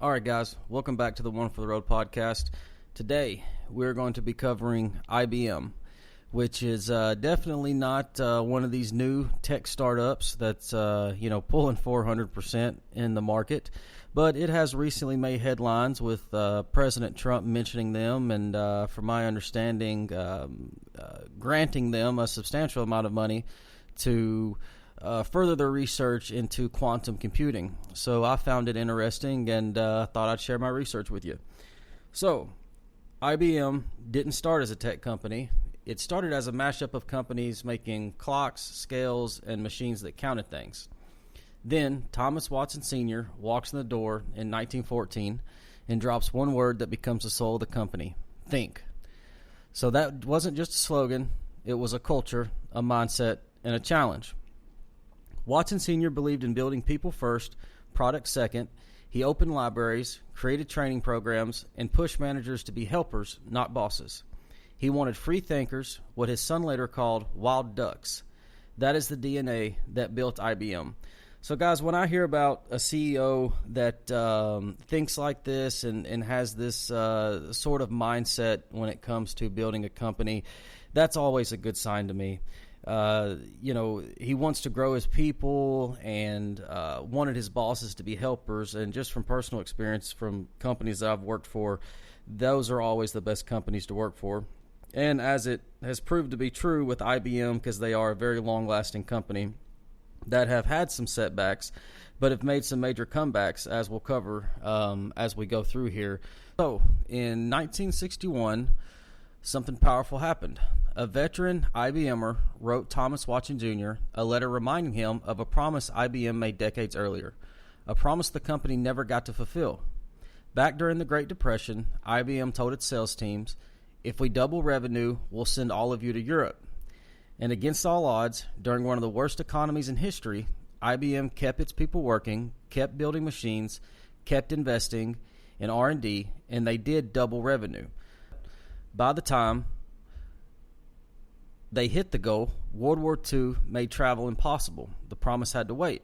All right, guys, welcome back to the One for the Road podcast. Today, we're going to be covering IBM, which is definitely not one of these new tech startups that's, pulling 400% in the market. But it has recently made headlines with President Trump mentioning them and, from my understanding, granting them a substantial amount of money to further their research into quantum computing. So I found it interesting and thought I'd share my research with you. So IBM didn't start as a tech company. It started as a mashup of companies making clocks, scales, and machines that counted things. Then Thomas Watson Sr. walks in the door in 1914 and drops one word that becomes the soul of the company: think. So that wasn't just a slogan. It was a culture, a mindset, and a challenge. Watson Sr. believed in building people first, product second. He opened libraries, created training programs, and pushed managers to be helpers, not bosses. He wanted free thinkers, what his son later called wild ducks. That is the DNA that built IBM. So, guys, when I hear about a CEO that thinks like this and has this sort of mindset when it comes to building a company, that's always a good sign to me. He wants to grow his people and wanted his bosses to be helpers. And just from personal experience from companies that I've worked for, those are always the best companies to work for. And as it has proved to be true with IBM, because they are a very long-lasting company that have had some setbacks, but have made some major comebacks, as we'll cover as we go through here. So, in 1961, something powerful happened. A veteran IBMer wrote Thomas Watson Jr. a letter reminding him of a promise IBM made decades earlier, a promise the company never got to fulfill. Back during the Great Depression, IBM told its sales teams, "If we double revenue, we'll send all of you to Europe." And against all odds, during one of the worst economies in history, IBM kept its people working, kept building machines, kept investing in R&D, and they did double revenue. By the time they hit the goal, World War II made travel impossible. The promise had to wait.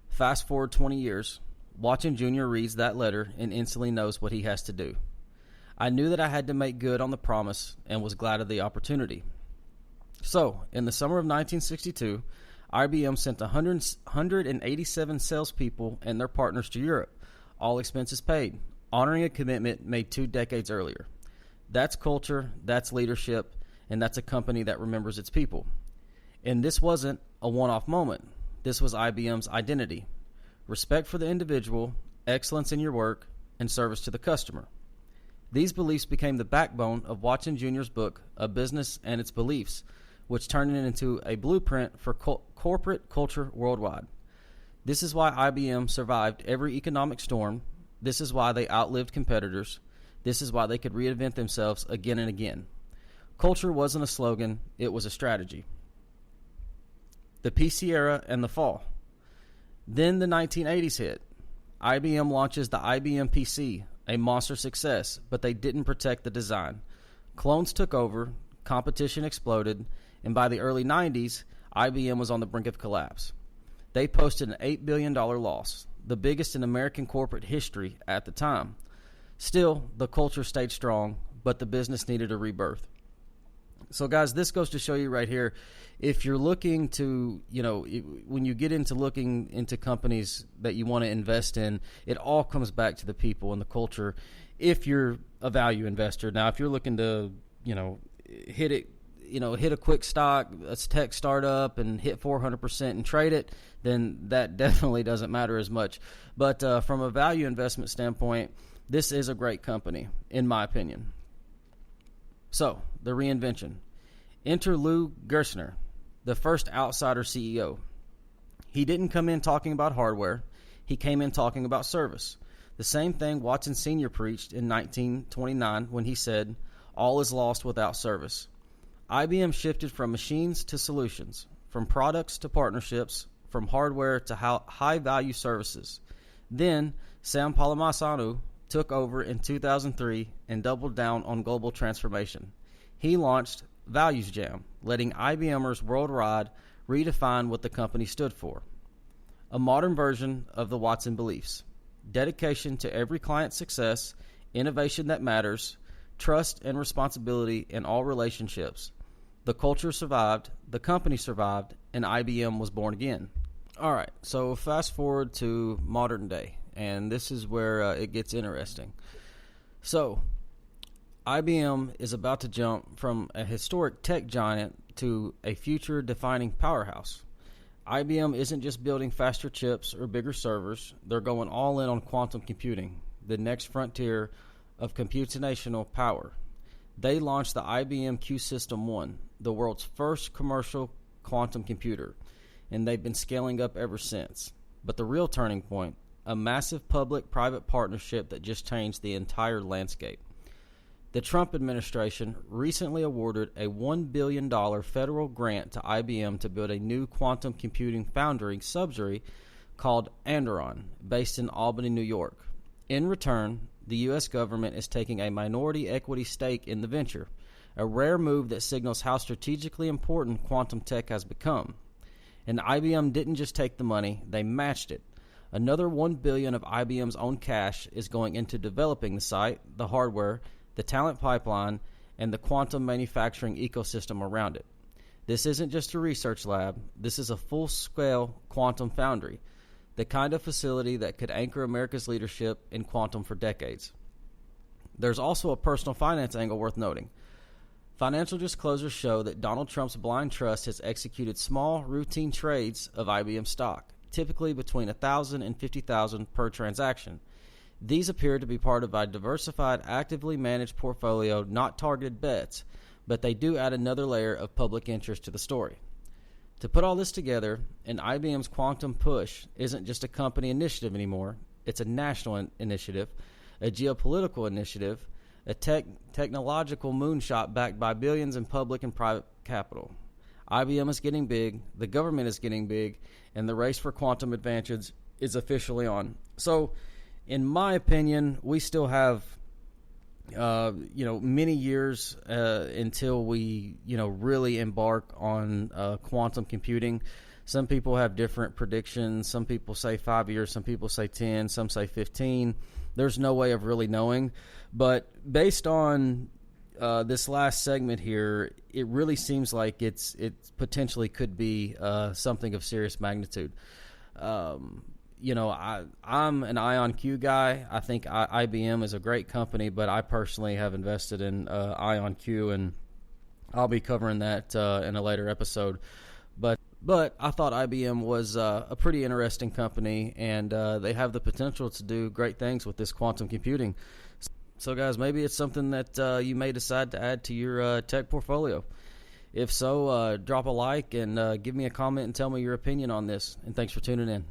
Fast forward 20 years, Watson Jr. reads that letter and instantly knows what he has to do. I knew that I had to make good on the promise and was glad of the opportunity. So, in the summer of 1962, IBM sent 187 salespeople and their partners to Europe, all expenses paid, honoring a commitment made 2 decades earlier. That's culture, that's leadership, and that's a company that remembers its people. And this wasn't a one-off moment. This was IBM's identity: respect for the individual, excellence in your work, and service to the customer. These beliefs became the backbone of Watson Jr.'s book, A Business and Its Beliefs, which turned it into a blueprint for corporate culture worldwide. This is why IBM survived every economic storm. This is why they outlived competitors. This is why they could reinvent themselves again and again. Culture wasn't a slogan, it was a strategy. The PC era and the fall. Then the 1980s hit. IBM launches the IBM PC, a monster success, but they didn't protect the design. Clones took over, competition exploded, and by the early 90s, IBM was on the brink of collapse. They posted an $8 billion loss, the biggest in American corporate history at the time. Still, the culture stayed strong, but the business needed a rebirth. So, guys, this goes to show you right here, if you're looking to, when you get into looking into companies that you want to invest in, it all comes back to the people and the culture if you're a value investor. Now, if you're looking to, hit a quick stock, a tech startup, and hit 400% and trade it, then that definitely doesn't matter as much. But from a value investment standpoint, this is a great company, in my opinion. So, the reinvention. Enter Lou Gerstner, the first outsider CEO. He didn't come in talking about hardware. He came in talking about service. The same thing Watson Sr. preached in 1929 when he said, "All is lost without service." IBM shifted from machines to solutions, from products to partnerships, from hardware to high-value services. Then, Sam Palmisano took over in 2003 and doubled down on global transformation. He launched Values Jam, letting IBMers worldwide redefine what the company stood for. A modern version of the Watson beliefs. dedication to every client's success, innovation that matters, trust and responsibility in all relationships. The culture survived, the company survived, and IBM was born again. All right, so fast forward to modern day, and this is where it gets interesting. So, IBM is about to jump from a historic tech giant to a future-defining powerhouse. IBM isn't just building faster chips or bigger servers. They're going all in on quantum computing, the next frontier of computational power. They launched the IBM Q System 1, the world's first commercial quantum computer, and they've been scaling up ever since. But the real turning point, a massive public-private partnership that just changed the entire landscape. The Trump administration recently awarded a $1 billion federal grant to IBM to build a new quantum computing foundry subsidiary called Anderon, based in Albany, New York. In return, the U.S. government is taking a minority equity stake in the venture, a rare move that signals how strategically important quantum tech has become. And IBM didn't just take the money, they matched it. Another $1 billion of IBM's own cash is going into developing the site, the hardware, the talent pipeline, and the quantum manufacturing ecosystem around it. This isn't just a research lab. This is a full-scale quantum foundry, the kind of facility that could anchor America's leadership in quantum for decades. There's also a personal finance angle worth noting. Financial disclosures show that Donald Trump's blind trust has executed small, routine trades of IBM stock, typically between $1,000 and $50,000 per transaction. These appear to be part of a diversified, actively managed portfolio, not targeted bets, but they do add another layer of public interest to the story. To put all this together, an IBM's quantum push isn't just a company initiative anymore. It's a national initiative, a geopolitical initiative, a technological moonshot backed by billions in public and private capital. IBM is getting big, the government is getting big, and the race for quantum advantage is officially on. So, in my opinion, we still have, many years until we, really embark on quantum computing. Some people have different predictions. Some people say 5 years. Some people say 10. Some say 15. There's no way of really knowing. But based on this last segment here, it really seems like it potentially could be something of serious magnitude. I'm an IonQ guy. I think IBM is a great company, but I personally have invested in IonQ, and I'll be covering that in a later episode. But I thought IBM was a pretty interesting company, and they have the potential to do great things with this quantum computing. So, guys, maybe it's something that you may decide to add to your tech portfolio. If so, drop a like and give me a comment and tell me your opinion on this. And thanks for tuning in.